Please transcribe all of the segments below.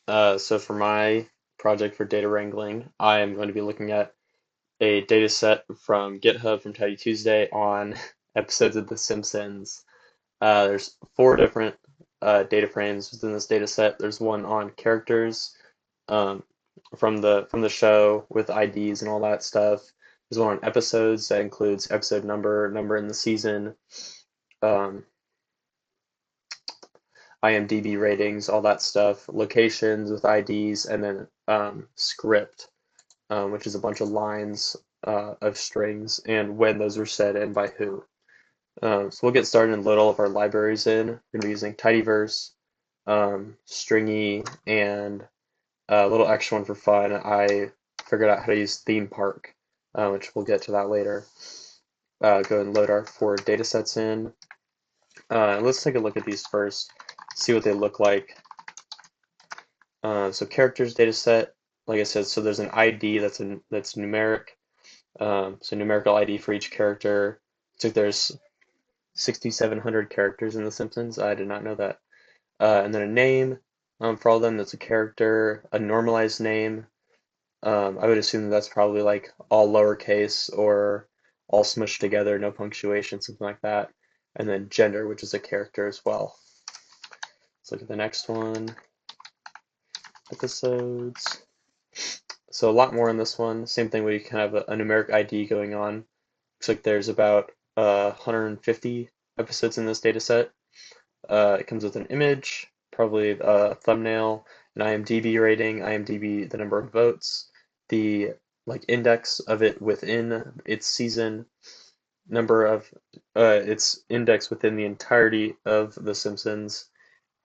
So for my project for data wrangling, I am going to be looking at a data set from GitHub from Tidy Tuesday on episodes of The Simpsons. There's four different data frames within this data set. There's one on characters um, from the show with IDs and all that stuff. There's one on episodes that includes episode number in the season, um, IMDb ratings, all that stuff, locations with IDs, and then script, which is a bunch of lines of strings and when those were said and by who. So we'll get started and load all of our libraries in. We're going to be using tidyverse, stringy, and a little extra one for fun. I figured out how to use theme park, which we'll get to that later. Go and load our four datasets in. Let's take a look at these first, see what they look like. So characters dataset, like I said, so there's an ID that's numeric. So numerical ID for each character. So there's 6,700 characters in The Simpsons. I did not know that. And then a name for all of them. That's a character. A normalized name. I would assume that's probably like all lowercase or all smushed together, no punctuation, something like that. And then gender, which is a character as well. Let's look at the next one. Episodes. So a lot more in this one. Same thing, we can have a numeric ID going on. Looks like there's about 150 episodes in this data set. It comes with an image, probably a thumbnail, an IMDb rating, IMDb the number of votes, the index of it within its season, number of its index within the entirety of The Simpsons,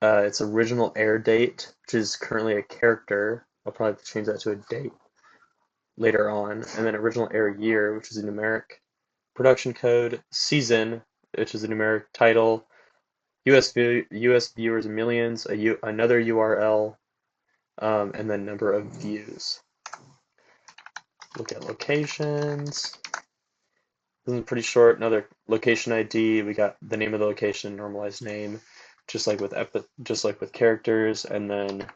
its original air date, which is currently a character. I'll probably have to change that to a date later on, and then original air year, which is a numeric, production code, season, which is a numeric title, US viewers millions, another URL, and then number of views. Look at locations. This is pretty short. Another location ID. We got the name of the location, normalized name, just like with characters, and then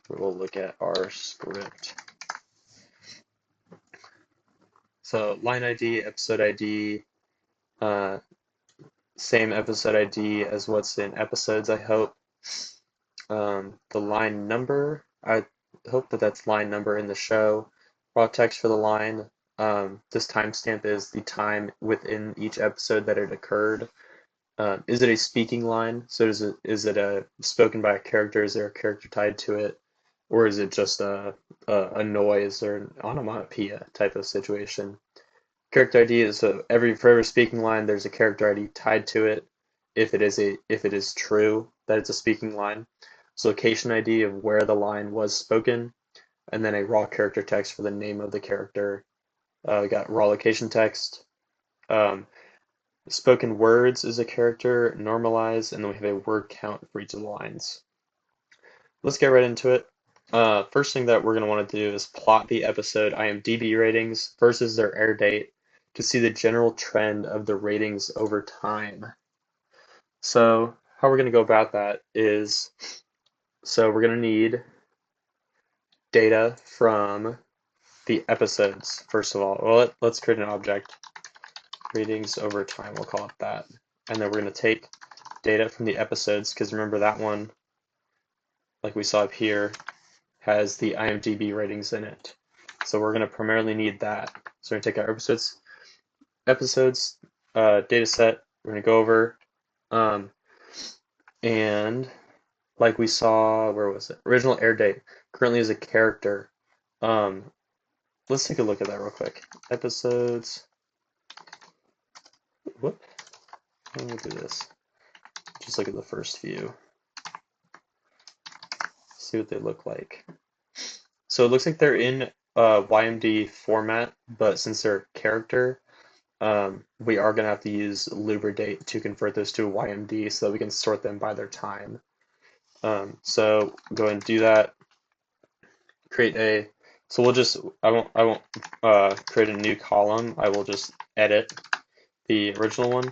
we'll look at our script. So line ID, episode ID, same episode ID as what's in episodes, I hope. The line number, I hope that that's line number in the show. Raw text for the line. This timestamp is the time within each episode that it occurred. Is it a speaking line? So is it spoken by a character? Is there a character tied to it? Or is it just a noise or an onomatopoeia type of situation? Character ID is for every speaking line, there's a character ID tied to it if it is true that it's a speaking line. So location ID of where the line was spoken, and then a raw character text for the name of the character. We got raw location text. Spoken words is a character, normalized, and then we have a word count for each of the lines. Let's get right into it. First thing that we're going to want to do is plot the episode IMDb ratings versus their air date to see the general trend of the ratings over time. So how we're going to go about that is, so we're going to need data from the episodes, first of all. Well, let's create an object, ratings over time, we'll call it that. And then we're going to take data from the episodes, because remember that one, like we saw up here, has the IMDb ratings in it. So we're going to primarily need that. So we're going to take our episodes data set, we're going to go over, and like we saw, where was it? Original air date currently is a character. Let's take a look at that real quick. Episodes. Whoop. Let me do this. Just look at the first few. See what they look like. So it looks like they're in YMD format, but since they're a character, we are going to have to use lubridate to convert those to a YMD so that we can sort them by their time. So go ahead and do that. Create a, so we'll just, I won't create a new column. I will just edit the original one.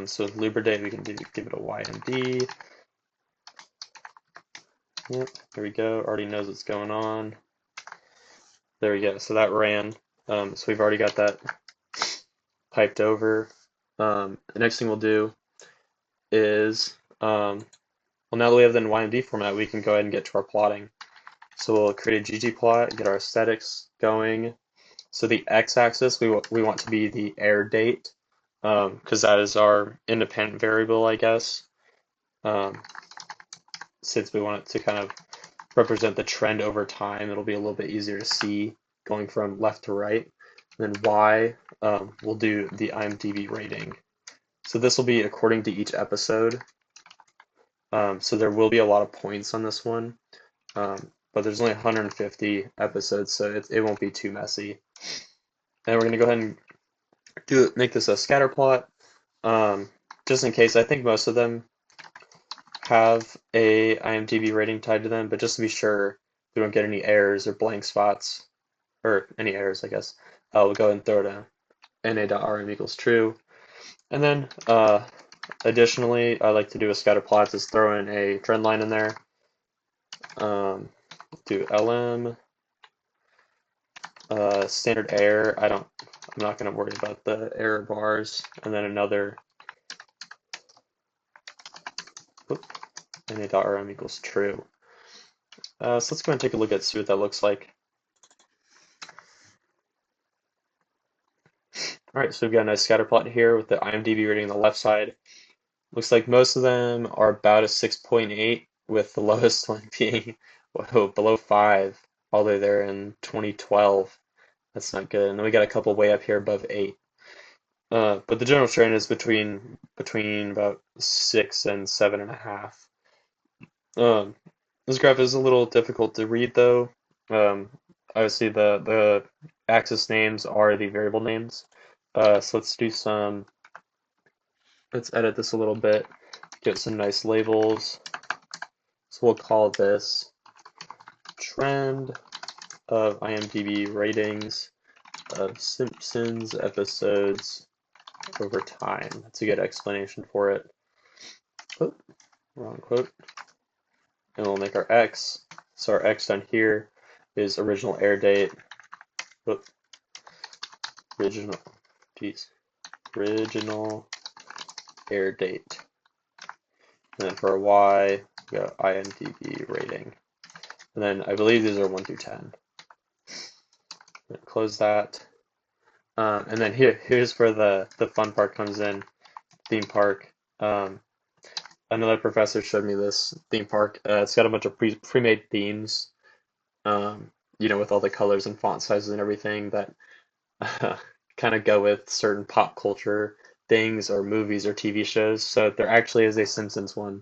So with lubridate, we can give it a YMD. Yep, there we go. Already knows what's going on. There we go. So that ran. So we've already got that piped over. The next thing we'll do is, well, now that we have the YMD format, we can go ahead and get to our plotting. So we'll create a ggplot, get our aesthetics going. So the x-axis we want to be the air date, because that is our independent variable, I guess. Since we want it to kind of represent the trend over time, it'll be a little bit easier to see going from left to right. And then y, we'll do the IMDb rating. So this will be according to each episode. So there will be a lot of points on this one, but there's only 150 episodes, so it won't be too messy. And we're going to go ahead and make this a scatter plot, just in case. I think most of them have a IMDb rating tied to them, but just to be sure we don't get any errors or blank spots, or any errors, I guess, we'll go ahead and throw it in na.rm equals true. And then additionally, I like to do a scatter plot, just throw in a trend line in there. Do lm standard error. I'm not going to worry about the error bars. And then another na.rm equals true. So let's go and take a look at see what that looks like. All right, so we've got a nice scatter plot here with the IMDb rating on the left side. Looks like most of them are about a 6.8, with the lowest one being below 5, all the way there in 2012. That's not good. And then we got a couple way up here above 8. But the general trend is between about 6 and 7.5. This graph is a little difficult to read though. Obviously the axis names are the variable names. So let's edit this a little bit, get some nice labels. So we'll call this trend of IMDb ratings of Simpsons episodes over time. That's a good explanation for it. Oh, wrong quote. And we'll make our X. So our X down here is original air date. Oh, original air date. And then for our Y, we got IMDb rating. And then I believe these are 1 through 10. Close that. And then here's where the fun part comes in, theme park. Another professor showed me this theme park. It's got a bunch of pre-made themes, with all the colors and font sizes and everything that kind of go with certain pop culture things or movies or TV shows. So there actually is a Simpsons one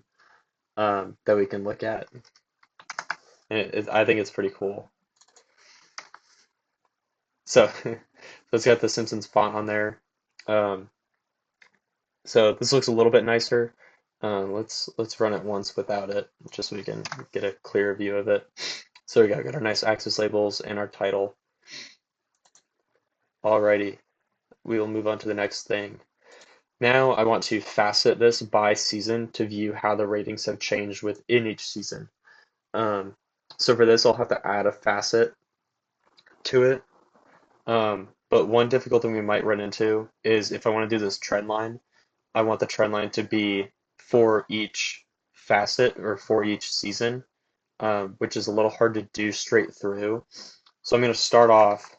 that we can look at. And I think it's pretty cool. So, it's got the Simpsons font on there. So this looks a little bit nicer. Let's run it once without it, just so we can get a clearer view of it. So we got our nice axis labels and our title. Alrighty, we will move on to the next thing. Now I want to facet this by season to view how the ratings have changed within each season. So for this, I'll have to add a facet to it. But one difficult thing we might run into is if I want to do this trend line, I want the trend line to be for each facet or for each season, which is a little hard to do straight through. So I'm going to start off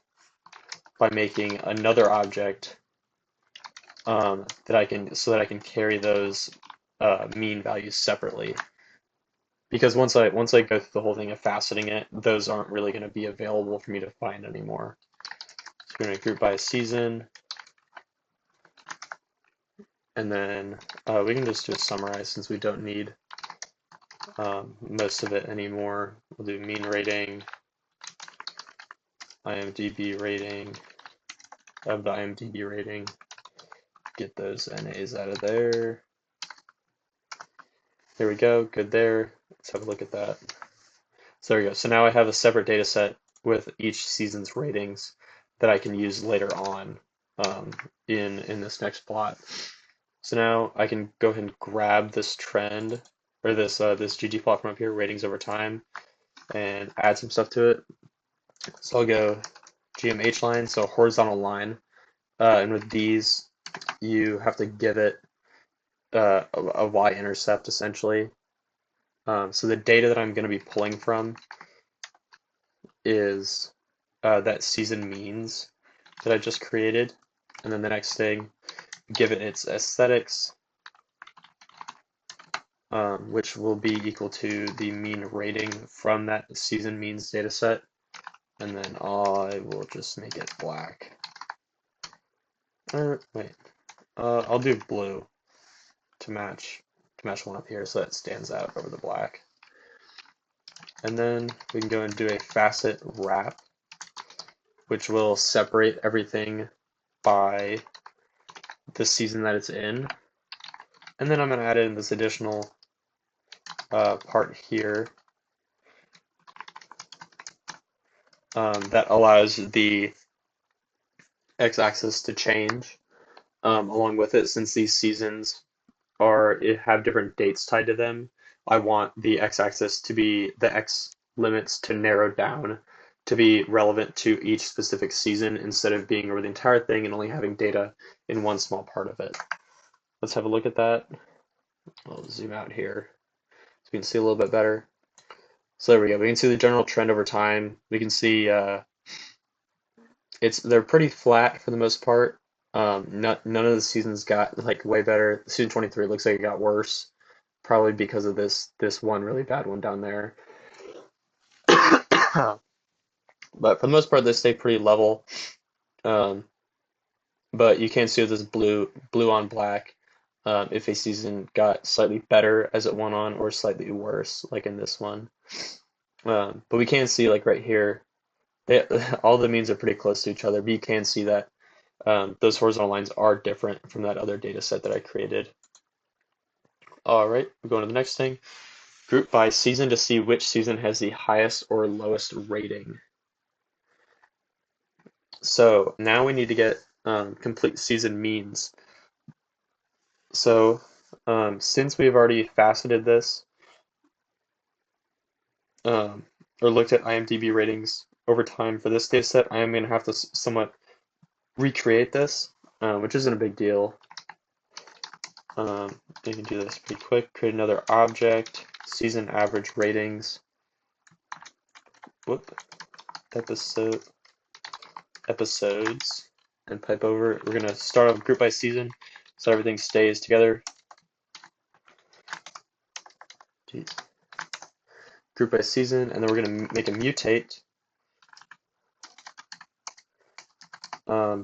by making another object that I can carry those mean values separately. Because once I go through the whole thing of faceting it, those aren't really going to be available for me to find anymore. So we're going to group by a season. And then we can just do a summarize since we don't need most of it anymore. We'll do mean rating, IMDb rating of the IMDb rating. Get those NAs out of there. There we go, good there. Let's have a look at that. So there we go. So now I have a separate data set with each season's ratings that I can use later on in this next plot. So now I can go ahead and grab this trend or this ggplot from up here, ratings over time, and add some stuff to it. So I'll go GMH line, so horizontal line, and with these, you have to give it a y-intercept essentially. So the data that I'm going to be pulling from is that season means that I just created, and then the next thing, give it its aesthetics, which will be equal to the mean rating from that season means dataset, and then I will just make it black. I'll do blue to match one up here so that stands out over the black. And then we can go and do a facet wrap, which will separate everything by the season that it's in. And then I'm going to add in this additional part here that allows the x-axis to change along with it. Since these seasons have different dates tied to them, I want the x-axis to be the x limits to narrow down to be relevant to each specific season instead of being over the entire thing and only having data in one small part of it. Let's have a look at that. I'll zoom out here so we can see a little bit better. So there we go. We can see the general trend over time. We can see they're pretty flat for the most part. None of the seasons got like way better. Season 23 looks like it got worse, probably because of this one really bad one down there. But for the most part, they stay pretty level. But you can see with this blue on black if a season got slightly better as it went on or slightly worse, like in this one. But we can see like right here, all the means are pretty close to each other, but you can see that those horizontal lines are different from that other data set that I created. All right, we're going to the next thing. Group by season to see which season has the highest or lowest rating. So now we need to get complete season means. So since we've already faceted this, or looked at IMDb ratings over time for this data set, I am going to have to somewhat recreate this, which isn't a big deal. You can do this pretty quick. Create another object, season average ratings. Episodes, and pipe over. We're going to start off group by season so everything stays together. Group by season, and then we're going to make a mutate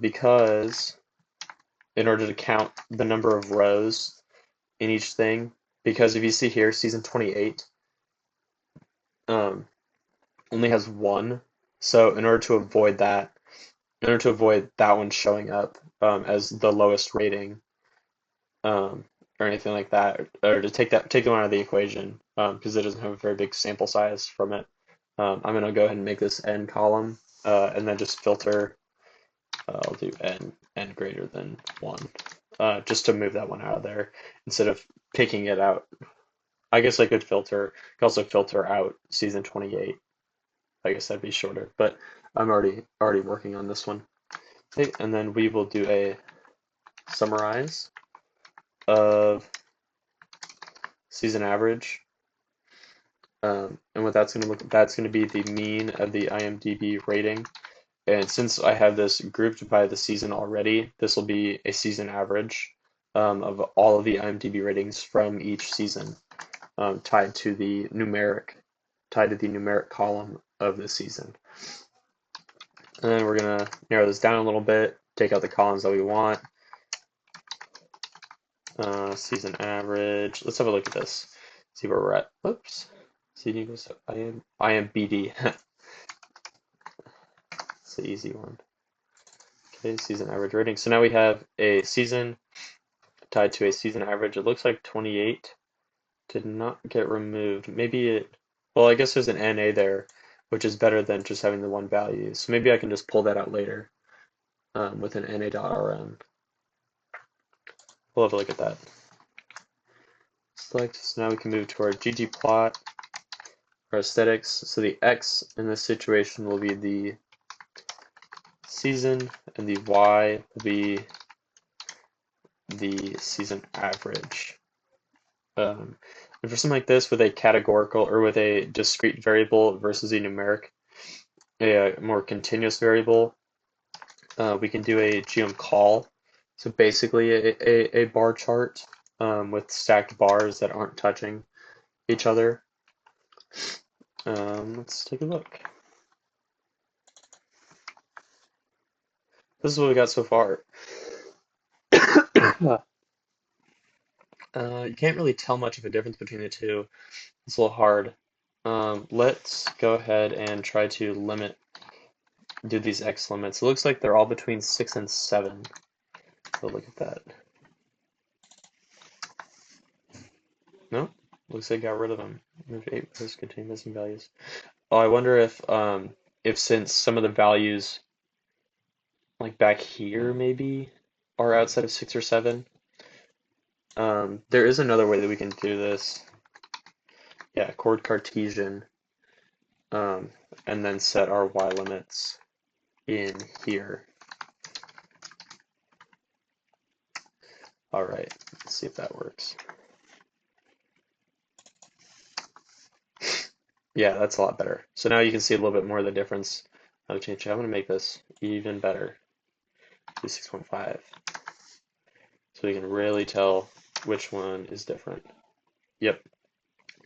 because in order to count the number of rows in each thing, because if you see here, season 28 only has one. So in order to avoid that one showing up as the lowest rating or anything like that, or to take them out of the equation because it doesn't have a very big sample size from it, I'm going to go ahead and make this n column and then just filter. I'll do n greater than 1 just to move that one out of there instead of picking it out. I guess I could also filter out season 28. I guess that'd be shorter, but I'm already working on this one. Okay, and then we will do a summarize of season average, and what that's going to be the mean of the IMDb rating. And since I have this grouped by the season already, this will be a season average of all of the IMDb ratings from each season, tied to the numeric column of the season. And then we're gonna narrow this down a little bit, take out the columns that we want. Season average. Let's have a look at this. See where we're at. Oops. CD goes to IMBD. It's the easy one. Okay, season average rating. So now we have a season tied to a season average. It looks like 28 did not get removed. Maybe well, I guess there's an NA there, which is better than just having the one value. So maybe I can just pull that out later with an na.rm. We'll have a look at that. select. So now we can move to our ggplot, our aesthetics. So the X in this situation will be the season, and the Y will be the season average. And for something like this with a categorical or with a discrete variable versus a numeric, a more continuous variable, we can do a geom call. So basically a bar chart with stacked bars that aren't touching each other. Let's take a look. This is what we got so far. You can't really tell much of a difference between the two. It's a little hard. Let's go ahead and try to do these X limits. It looks like they're all between 6 and 7. So look at that. No, looks like I got rid of them. Move 8 posts contain missing values. Oh, I wonder if since some of the values like back here maybe are outside of 6 or 7. There is another way that we can do this. Yeah, chord Cartesian, and then set our Y limits in here. All right, let's see if that works. Yeah, that's a lot better. So now you can see a little bit more of the difference. I'm going to make this even better. Do 6.5. So we can really tell which one is different. Yep.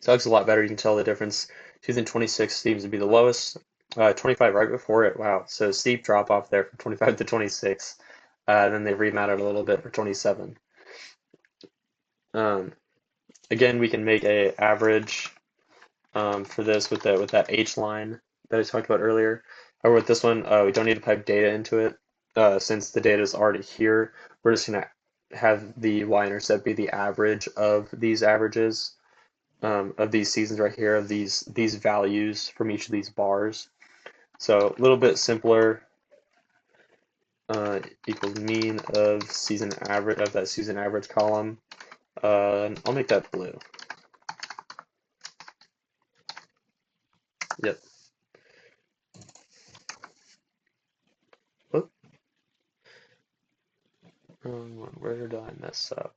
So that's a lot better. You can tell the difference. 2026 seems to be the lowest. 25 right before it. Wow. So steep drop off there from 25 to 26. Then they rematted a little bit for 27. Again, we can make a average for this with that H line that I talked about earlier. Or with this one, we don't need to pipe data into it. Since the data is already here, we're just going to have the y-intercept be the average of these averages, of these seasons right here, of these values from each of these bars. So a little bit simpler. Equals mean of season average of that season average column. And I'll make that blue. Yep. Whoop. Where did I mess up?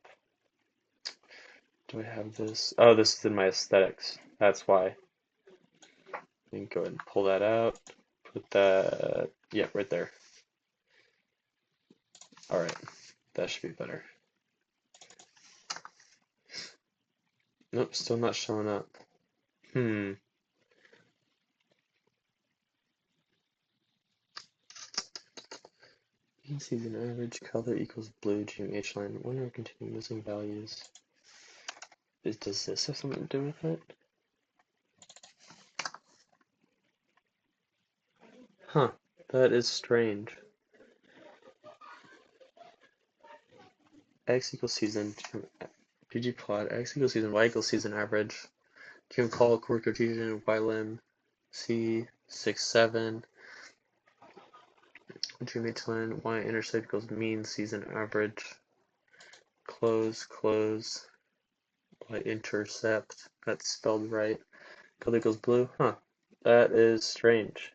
Do I have this? Oh, this is in my aesthetics. That's why. You can go ahead and pull that out. Put that, yeah, right there. All right, that should be better. Nope, still not showing up. Mean season average color equals blue GMH line. When are continuing missing values? Does this have something to do with it? Huh, that is strange. X equals season, ggplot, X equals season, Y equals season average. Can call chord Cartesian, Y lim, C, 6, 7. GMH line, Y intercept equals mean season average. Close, Y intercept, that's spelled right. Color equals blue, huh, that is strange.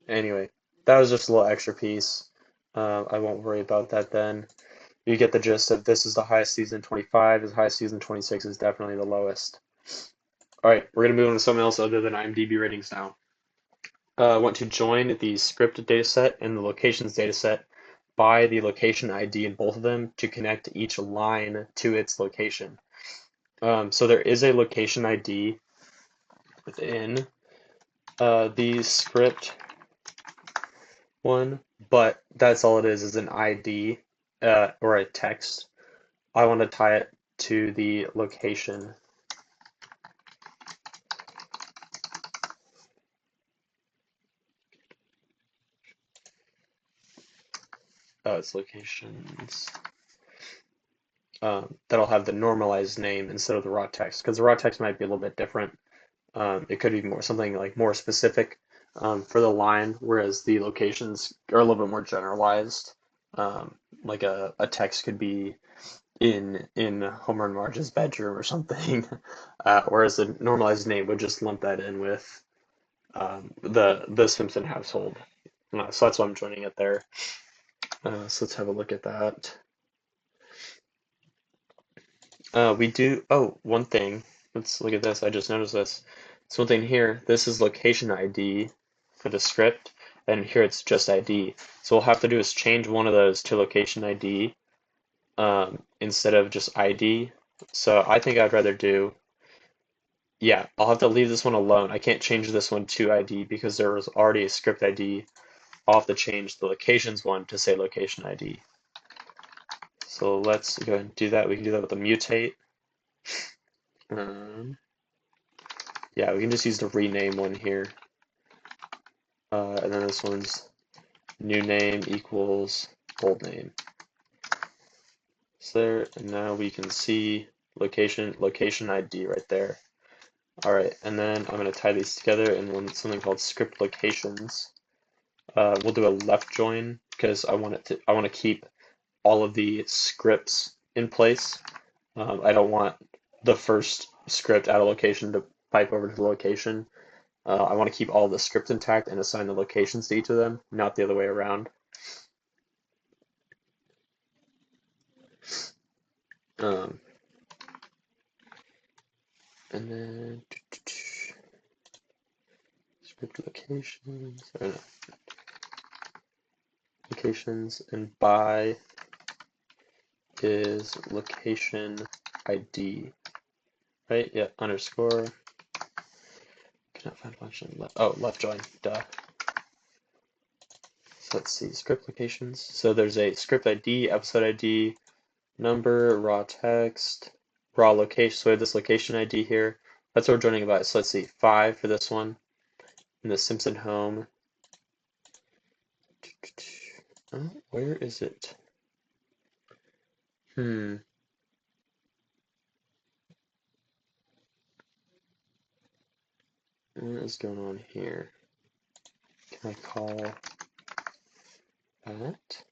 Anyway, that was just a little extra piece. I won't worry about that then. You get the gist of this is the highest season 25, is highest season 26 is definitely the lowest. Alright, we're going to move on to something else other than IMDb ratings now. I want to join the script dataset and the locations dataset by the location ID in both of them to connect each line to its location. So there is a location ID within the script one, but that's all it is an ID or a text. I want to tie it to the location. Oh, it's locations. That'll have the normalized name instead of the raw text, because the raw text might be a little bit different. It could be something like more specific for the line, whereas the locations are a little bit more generalized. Like a text could be in Homer and Marge's bedroom or something, whereas a normalized name would just lump that in with the Simpson household. So that's why I'm joining it there. So let's have a look at that. We do, oh, one thing. Let's look at this. I just noticed this. So one thing here, this is location ID for the script, and here it's just ID. So we'll have to do is change one of those to location ID instead of just ID. So I think I'd rather do, yeah, I'll have to leave this one alone. I can't change this one to ID because there was already a script ID. I'll have to change the locations one to say location ID. So let's go ahead and do that. We can do that with a mutate. Yeah, we can just use the rename one here. And then this one's new name equals old name. So there, and now we can see location ID right there. All right, and then I'm going to tie these together in something called script locations. We'll do a left join because I want to keep all of the scripts in place. I don't want the first script out of location to pipe over to the location. I want to keep all the scripts intact and assign the locations to each of them, not the other way around. And then script locations, or no, locations, and by is location ID, right? Yeah, underscore. Cannot find function. Left join. Duh. So let's see, script locations. So there's a script ID, episode ID, number, raw text, raw location. So we have this location ID here. That's what we're joining by. So let's see, 5 for this one. In the Simpson home. Oh, where is it? What is going on here? Can I call that?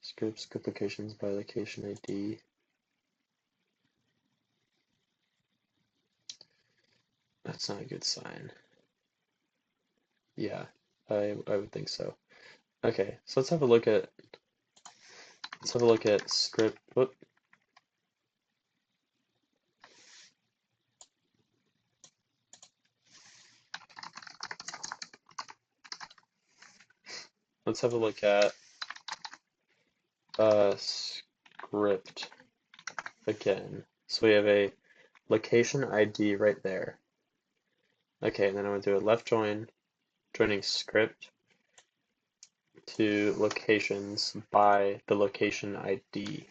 Script locations by location ID. That's not a good sign. Yeah, I would think so. Okay, so let's have a look at script. Whoop. Let's have a look at script again. So we have a location ID right there. Okay, and then I'm going to do a left join, joining script to locations by the location ID.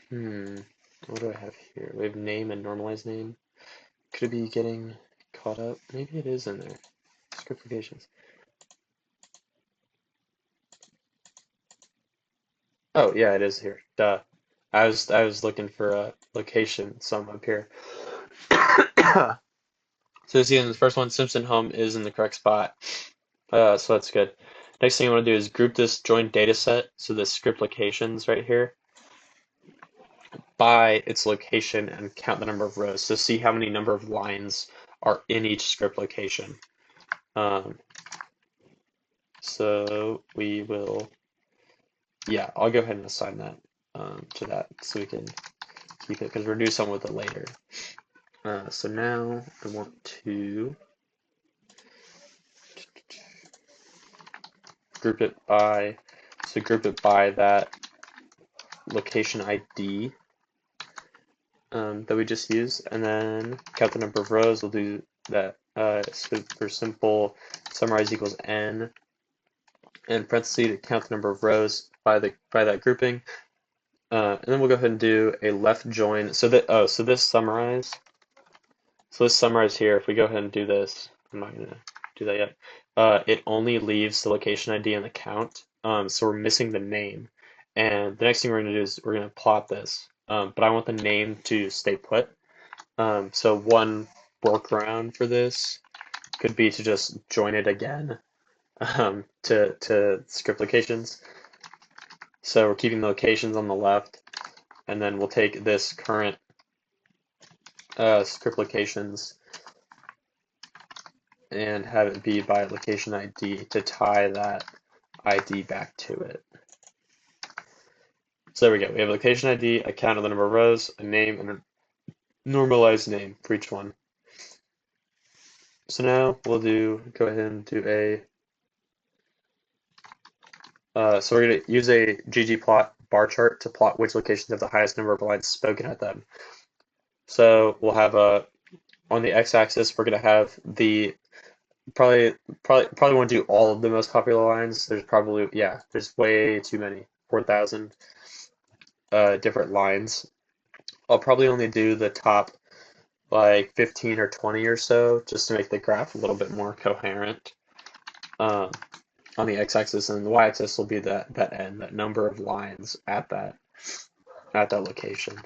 What do I have here? We have name and normalized name. Could it be getting caught up? Maybe it is in there. Script locations. Oh yeah, it is here. Duh. I was looking for a location some up here. So you see in the first one, Simpson home is in the correct spot. So that's good. Next thing I want to do is group this join dataset, so the script locations right here, by its location and count the number of rows. So see how many number of lines are in each script location. So we will, yeah, I'll go ahead and assign that to that so we can keep it because we're doing something with it later. So now I want to group it by that location ID that we just used, and then count the number of rows. We'll do that for simple summarize equals n, and parentheses to count the number of rows by that grouping, and then we'll go ahead and do a left join. So this summarize. So this summarize here, if we go ahead and do this, I'm not gonna do that yet. It only leaves the location ID and the count, so we're missing the name. And the next thing we're gonna do is we're gonna plot this, but I want the name to stay put. So one workaround for this could be to just join it again to script locations. So we're keeping the locations on the left, and then we'll take this current script locations and have it be by location ID to tie that ID back to it. So there we go. We have a location ID, a count of the number of rows, a name, and a normalized name for each one. So now we'll go ahead and do so we're going to use a ggplot bar chart to plot which locations have the highest number of lines spoken at them. So we'll have on the x-axis, we're going to have the probably want to do all of the most popular lines. There's there's way too many, 4,000 different lines. I'll probably only do the top like 15 or 20 or so, just to make the graph a little bit more coherent. On the x-axis, and the y-axis will be that number of lines at that location.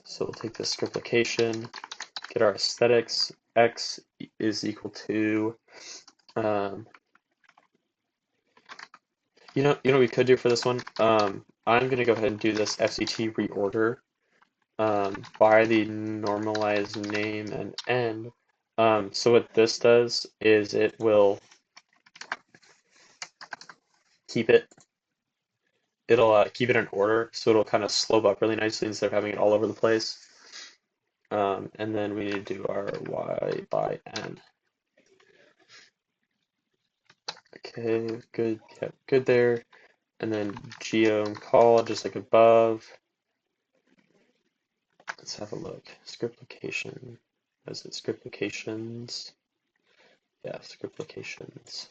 So we'll take this script location, get our aesthetics. X is equal to you know what we could do for this one. I'm gonna go ahead and do this FCT reorder by the normalized name and end. So what this does is it will it'll keep it in order, so it'll kind of slope up really nicely instead of having it all over the place. And then we need to do our y by n. Okay, good, yep, good there. And then geo and call just like above. Let's have a look. Script location. Is it script locations? Yeah, script locations.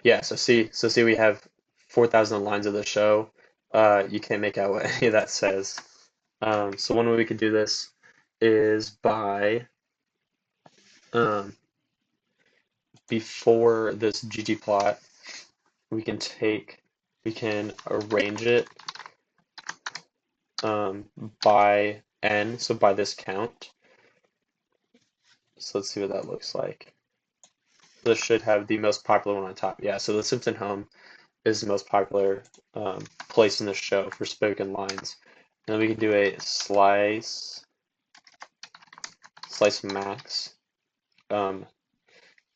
Yeah, so see we have 4,000 lines of the show. You can't make out what any of that says. So one way we could do this is by before this ggplot, we can arrange it by n, so by this count. So let's see what that looks like. This should have the most popular one on top. Yeah, so the Simpson home is the most popular place in the show for spoken lines. And then we can do a slice max.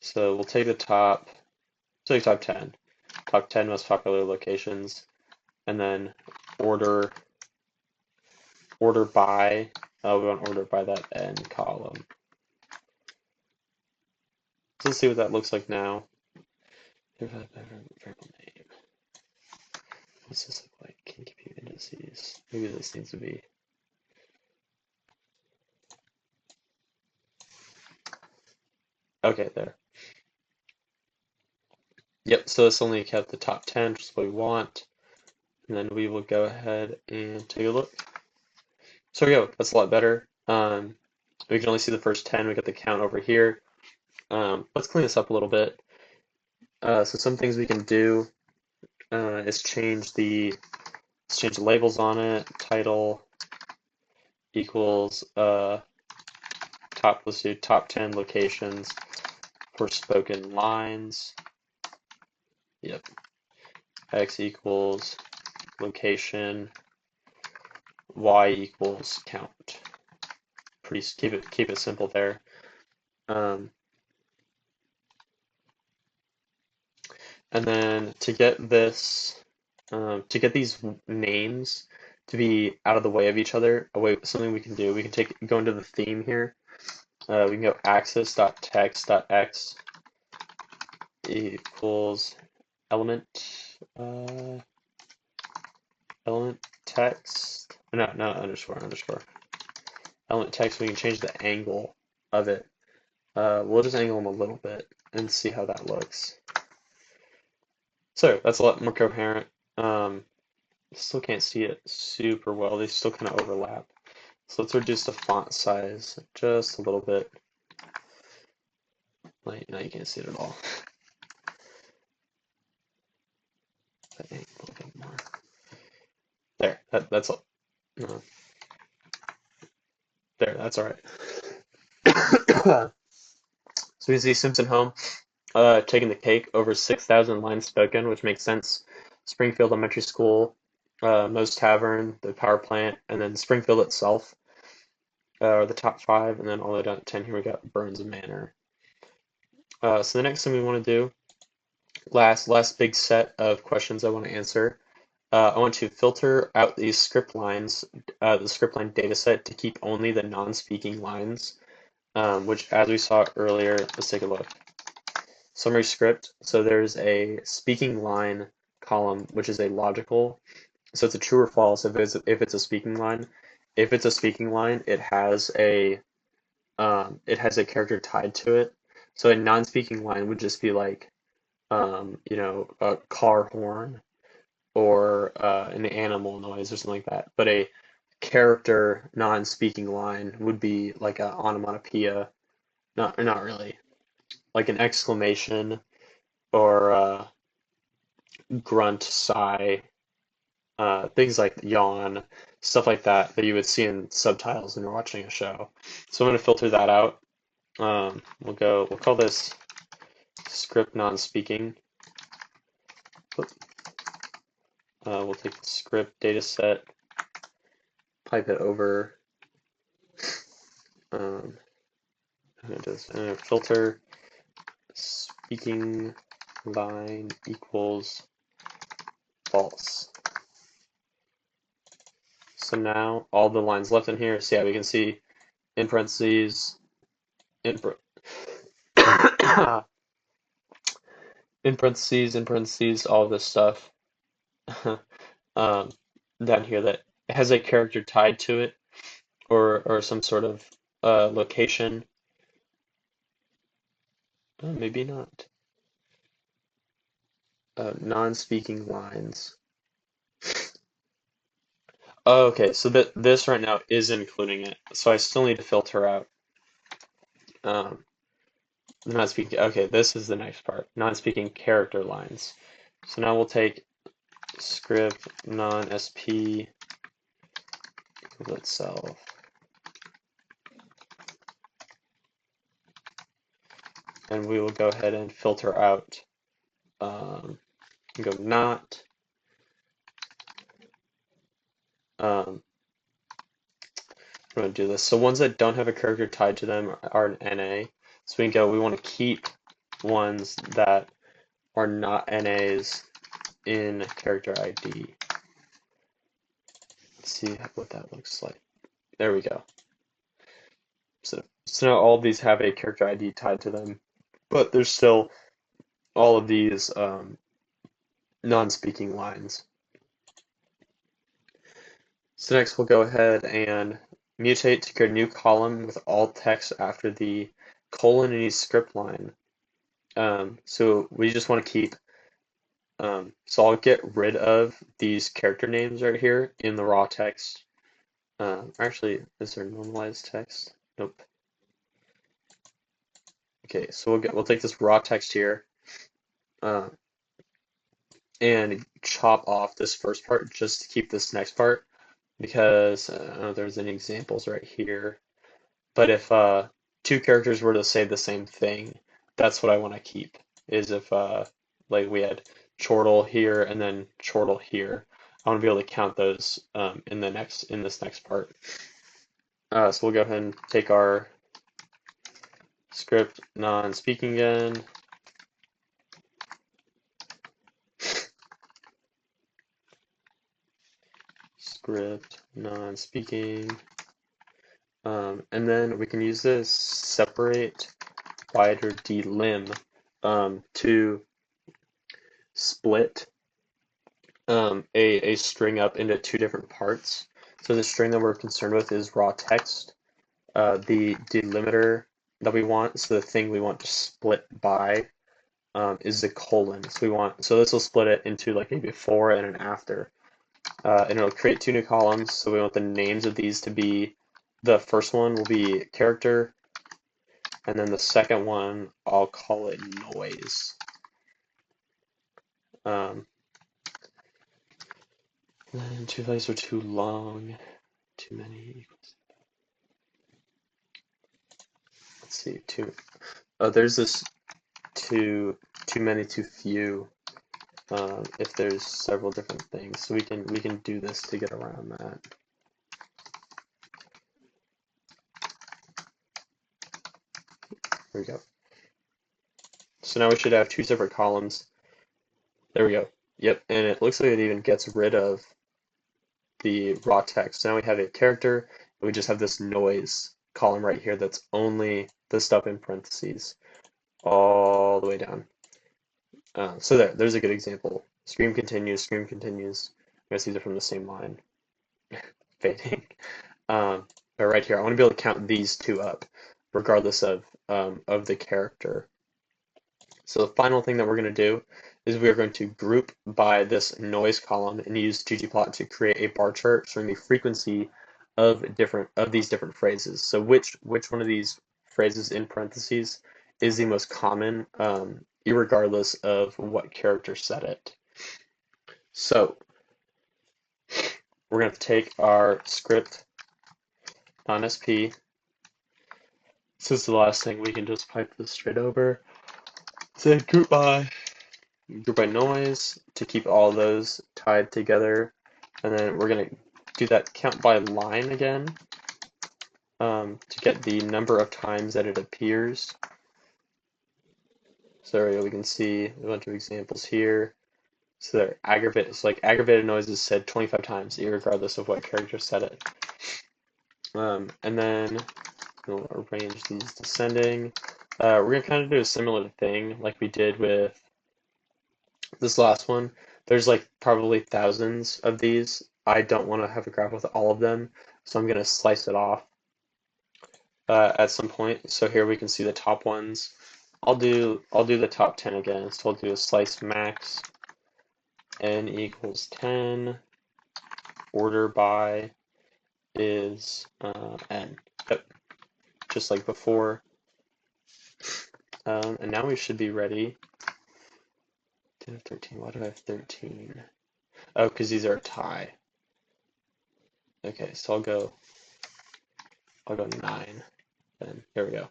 So we'll take the top 10 most popular locations, and then order by, we want order by that n column. So let's see what that looks like now. Variable name. What's this look like? Can give you indices. Maybe this needs to be. Okay, there. Yep, so this only kept the top 10, which is what we want. And then we will go ahead and take a look. So there we go, that's a lot better. We can only see the first 10, we got the count over here. Let's clean this up a little bit. So some things we can do is change the labels on it. Title equals let's do top 10 locations for spoken lines. Yep. X equals location, y equals count. Keep it simple there. And then to get this, to get these names to be out of the way of each other, something we can do, we can go into the theme here. We can go axis.text.x equals element text. No, underscore. Element text. We can change the angle of it. We'll just angle them a little bit and see how that looks. So that's a lot more coherent. Still can't see it super well. They still kind of overlap. So let's reduce the font size just a little bit. Now you can't see it at all. A little bit more. There, that's all. No, there, that's all right. So we see Simpson home taking the cake over 6,000 lines spoken, which makes sense. Springfield Elementary School, Moe's Tavern, the power plant, and then Springfield itself are the top five, and then all the way down to 10 here we got Burns Manor. So the next thing we want to do, last big set of questions I want to answer. I want to filter out these script lines, the script line data set to keep only the non-speaking lines, which as we saw earlier, let's take a look. Summary script, so there's a speaking line column, which is a logical, so it's a true or false if it's a speaking line. If it's a speaking line, it has a character tied to it. So a non-speaking line would just be like, a car horn or an animal noise or something like that. But a character non-speaking line would be like a onomatopoeia, not really, like an exclamation or grunt, sigh, things like yawn, stuff like that you would see in subtitles when you're watching a show. So I'm going to filter that out. We'll call this script non-speaking. We'll take the script data set, pipe it over. I'm gonna filter speaking line equals false. So now all the lines left in here, so yeah, we can see in parentheses, in parentheses, all this stuff down here that has a character tied to it or some sort of location. Maybe not. Non-speaking lines. Oh, okay, so this right now is including it, so I still need to filter out non-speaking. Okay, this is the next part. Non-speaking character lines. So now we'll take script non-sp equals itself. And we will go ahead and filter out. Go not. I'm going to do this. So ones that don't have a character tied to them are an NA. So we want to keep ones that are not NAs in character ID. Let's see what that looks like. There we go. So now all of these have a character ID tied to them, but there's still all of these non-speaking lines. So next we'll go ahead and mutate to create a new column with all text after the colon in each script line. So we just want to keep, so I'll get rid of these character names right here in the raw text. Actually, is there normalized text? Nope. Okay, so we'll take this raw text here and chop off this first part just to keep this next part because I don't know if there's any examples right here. But if two characters were to say the same thing, that's what I want to keep. Is if like we had chortle here and then chortle here, I want to be able to count those in this next part. So we'll go ahead and take our script non-speaking again. Script non-speaking. And then we can use this separate wider delim to split a string up into two different parts. So the string that we're concerned with is raw text. The delimiter that we want, so the thing we want to split by, is the colon. So this will split it into like a before and an after. And it'll create two new columns. So we want the names of these to be, the first one will be character, and then the second one, I'll call it noise. And two values are too long. Too many equals. Let's see. Oh, there's this too many, too few. If there's several different things, so we can do this to get around that. There we go. So now we should have two separate columns. There we go. Yep, and it looks like it even gets rid of the raw text. So now we have a character, and we just have this noise column right here that's only the stuff in parentheses all the way down. So there's a good example. Scream continues, scream continues. I guess these are from the same line. Fading. But right here, I want to be able to count these two up, regardless of the character. So the final thing that we're going to do is we are going to group by this noise column and use ggplot to create a bar chart showing the frequency of these different phrases. So which one of these phrases in parentheses is the most common, irregardless of what character said it. So we're going to take our script .sp. This is the last thing. We can just pipe this straight over. Say group by noise to keep all those tied together, and then we're going to do that count by line again to get the number of times that it appears. So there we go. We can see a bunch of examples here. So they're aggravated noise is said 25 times, regardless of what character said it. And then we'll arrange these descending. We're going to kind of do a similar thing like we did with this last one. There's like probably thousands of these. I don't want to have a graph with all of them, so I'm going to slice it off at some point. So here we can see the top ones. I'll do the top 10 again. So I'll do a slice max n equals 10. Order by is n. Yep. Just like before. And now we should be ready. 13. Why do I have 13? Oh, because these are a tie. Okay, so I'll go 9. Then there we go.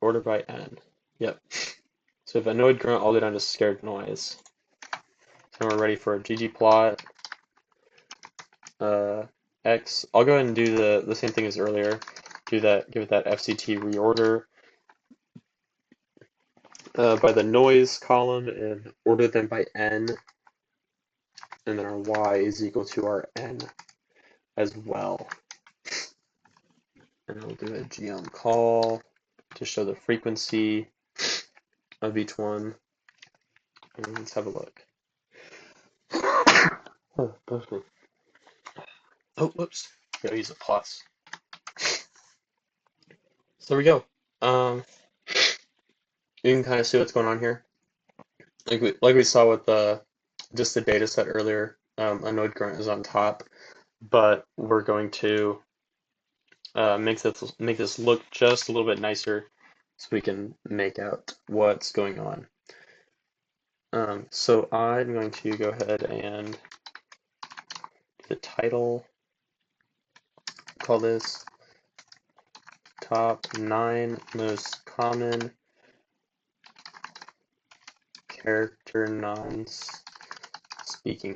Order by n. Yep. So if annoyed grunt, I'll go down to scared noise. So we're ready for a ggplot. X. I'll go ahead and do the same thing as earlier. Give it that FCT reorder by the noise column and order them by n. And then our y is equal to our n as well. And we'll do a gm call to show the frequency of each one. And let's have a look. Oh, perfect. Oh, whoops. Gotta use a plus. So there we go. You can kind of see what's going on here. Like we saw with just the data set earlier, annoyed grunt is on top, but we're going to make this look just a little bit nicer so we can make out what's going on. So I'm going to go ahead and the title, call this top 9 most common character non-speaking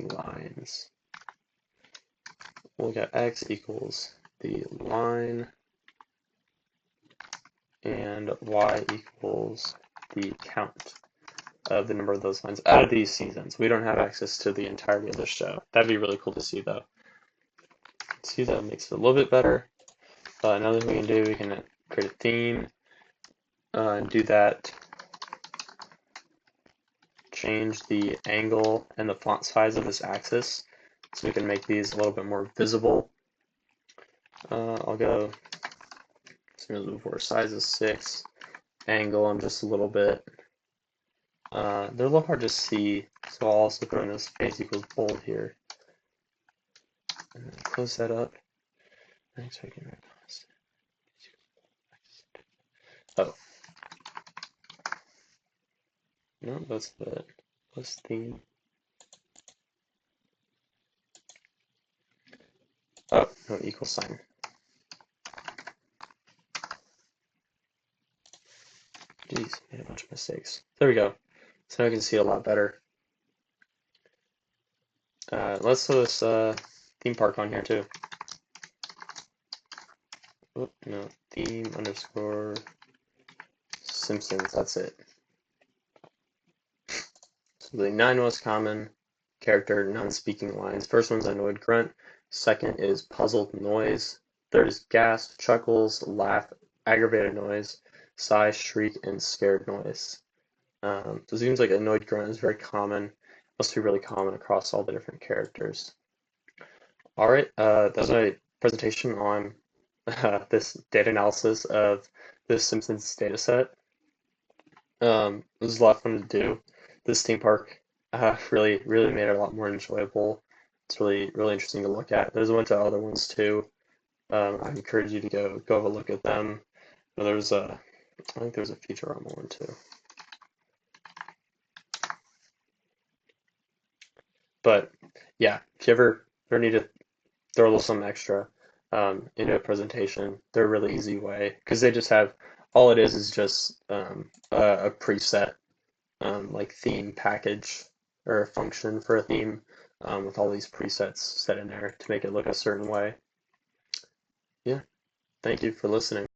lines. We'll get x equals the line and y equals the count of the number of those lines out of these seasons. We don't have access to the entirety of the show. That'd be really cool to see, though. See, that makes it a little bit better. Another thing we can do, we can create a theme and do that. Change the angle and the font size of this axis so we can make these a little bit more visible. I'll go similar to before, size is 6, angle I'm just a little bit. They're a little hard to see, so I'll also throw in this space equals bold here. And then close that up. Oh. No, that's the plus theme. no equal sign. Jeez, made a bunch of mistakes. There we go. So now I can see a lot better. Let's throw this theme park on here too. Oh, no, theme underscore Simpsons, that's it. So the 9 most common character non-speaking lines. First one's annoyed grunt. Second is puzzled noise. Third is gasp, chuckles, laugh, aggravated noise, sigh, shriek, and scared noise. So it seems like annoyed grunt is very common. Must be really common across all the different characters. All right, that's my presentation on this data analysis of the Simpsons dataset. It was a lot of fun to do. This theme park really made it a lot more enjoyable. It's really interesting to look at. There's a bunch of other ones too. I encourage you to go have a look at them. There's I think there's a Futurama one too. But yeah, if you ever need to throw a little something extra into a presentation, they're a really easy way because they just have all it is just a preset like theme package or a function for a theme with all these presets set in there to make it look a certain way. Yeah, thank you for listening.